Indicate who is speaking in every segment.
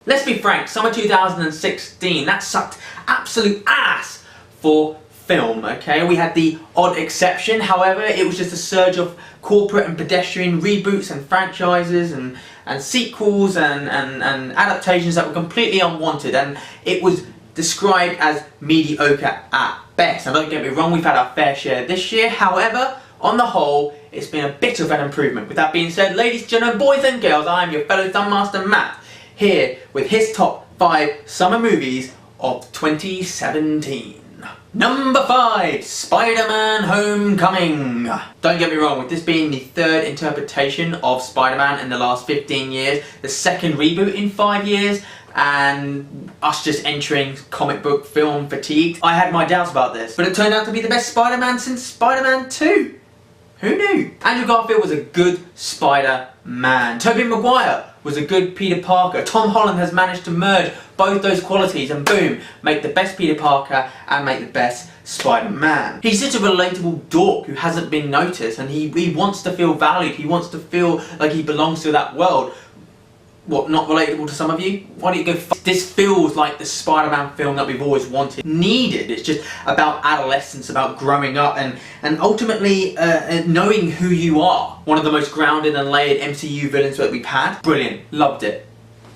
Speaker 1: Let's be frank, summer 2016, that sucked absolute ass for film, okay? We had the odd exception, however, it was just a surge of corporate and pedestrian reboots and franchises and sequels and adaptations that were completely unwanted, and it was described as mediocre at best. Now don't get me wrong, we've had our fair share this year, however, on the whole, it's been a bit of an improvement. With that being said, ladies, gentlemen, boys and girls, I am your fellow Thumbmaster Matt, here with his top 5 summer movies of 2017. Number 5, Spider-Man Homecoming. Don't get me wrong, with this being the third interpretation of Spider-Man in the last 15 years, the second reboot in 5 years, and us just entering comic book film fatigue, I had my doubts about this, but it turned out to be the best Spider-Man since Spider-Man 2. Who knew? Andrew Garfield was a good Spider-Man. Tobey Maguire was a good Peter Parker. Tom Holland has managed to merge both those qualities and boom, make the best Peter Parker and make the best Spider-Man. He's such a relatable dork who hasn't been noticed, and he wants to feel valued, he wants to feel like he belongs to that world. What, not relatable to some of you? Why don't you go f***? This feels like the Spider-Man film that we've always wanted, needed. It's just about adolescence, about growing up and ultimately knowing who you are. One of the most grounded and layered MCU villains that we've had. Brilliant, loved it.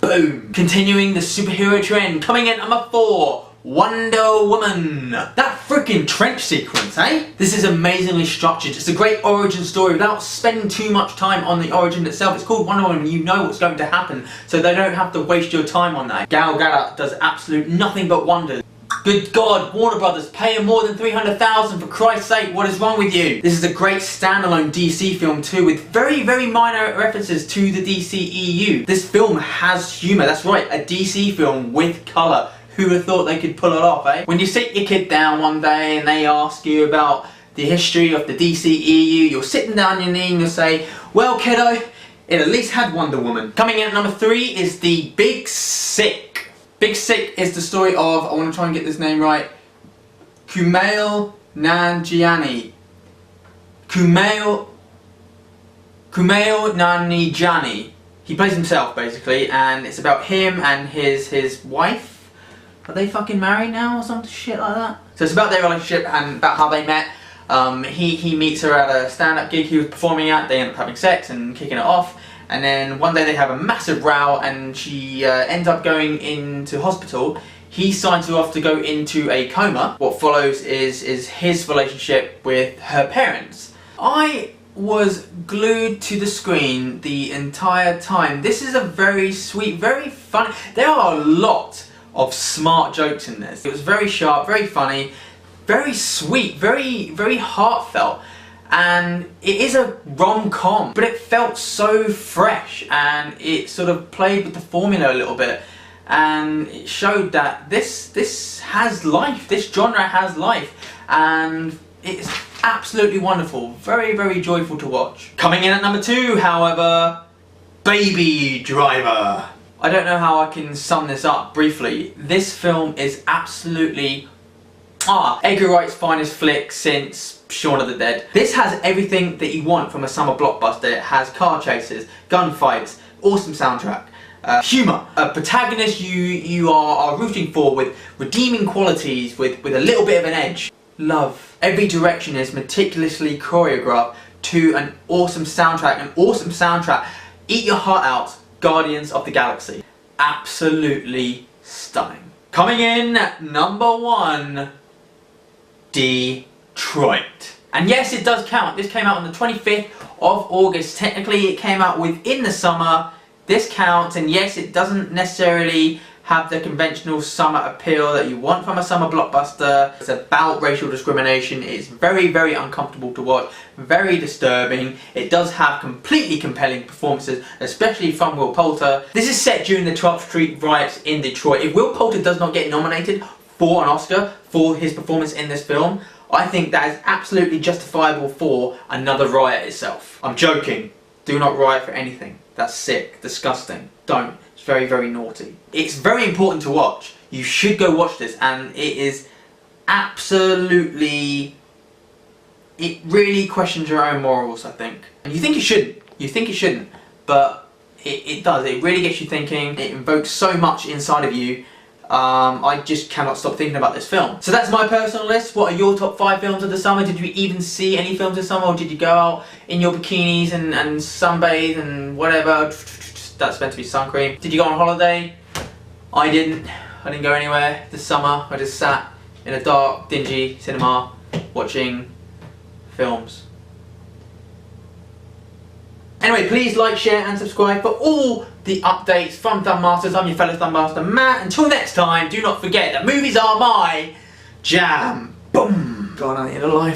Speaker 1: Boom. Continuing the superhero trend, coming in at number 4. Wonder Woman. That freaking trench sequence, eh? This is amazingly structured. It's a great origin story without spending too much time on the origin itself. It's called Wonder Woman, you know what's going to happen, so they don't have to waste your time on that. Gal Gadot does absolute nothing but wonders. Good God, Warner Brothers, paying more than $300,000 for Christ's sake, what is wrong with you? This is a great standalone DC film too, with very minor references to the DCEU. This film has humour, that's right, a DC film with colour. Who would have thought they could pull it off, eh? When you sit your kid down one day and they ask you about the history of the DCEU, you're sitting down on your knee and you'll say, well kiddo, it at least had Wonder Woman. Coming in at number 3 is The Big Sick. Big Sick is the story of, I want to try and get this name right, Kumail Nanjiani. Kumail Nanjiani. He plays himself basically, and it's about him and his wife. Are they fucking married now or some shit like that? So it's about their relationship and about how they met. He meets her at a stand-up gig he was performing at. They end up having sex and kicking it off. And then one day they have a massive row and she ends up going into hospital. He signs her off to go into a coma. What follows is his relationship with her parents. I was glued to the screen the entire time. This is a very sweet, very funny. There are a lot of smart jokes in this. It was very sharp, very funny, very sweet, very heartfelt, and it is a rom-com, but it felt so fresh and it sort of played with the formula a little bit, and it showed that this has life, this genre has life, and it's absolutely wonderful, very joyful to watch. Coming in at number 2, however, Baby Driver. I don't know how I can sum this up briefly. This film is absolutely Edgar Wright's finest flick since Shaun of the Dead. This has everything that you want from a summer blockbuster. It has car chases, gunfights, awesome soundtrack, humour, a protagonist you are rooting for with redeeming qualities, with a little bit of an edge. Love. Every direction is meticulously choreographed to an awesome soundtrack. Eat your heart out. Guardians of the Galaxy. Absolutely stunning. Coming in at number 1, Detroit. And yes, it does count. This came out on the 25th of August. Technically, it came out within the summer. This counts, and yes, it doesn't necessarily have the conventional summer appeal that you want from a summer blockbuster. It's about racial discrimination. It's very uncomfortable to watch, very disturbing. It does have completely compelling performances, especially from Will Poulter. This is set during the 12th Street riots in Detroit. If Will Poulter does not get nominated for an Oscar for his performance in this film, I think that is absolutely justifiable for another riot itself. I'm joking. Do not riot for anything. That's sick, disgusting. Don't. It's very naughty. It's very important to watch. You should go watch this, and it is absolutely... It really questions your own morals, I think. And you think it shouldn't, but It does. It really gets you thinking. It invokes so much inside of you. I just cannot stop thinking about this film. So that's my personal list. What are your top 5 films of the summer? Did you even see any films this summer, or did you go out in your bikinis and sunbathe and whatever? That's meant to be sun cream. Did you go on holiday? I didn't. I didn't go anywhere this summer. I just sat in a dark, dingy cinema watching films. Anyway, please like, share and subscribe for all the updates from Thumbmasters. I'm your fellow Thumbmaster, Matt. Until next time, do not forget that movies are my jam. Boom! Gone out in a life.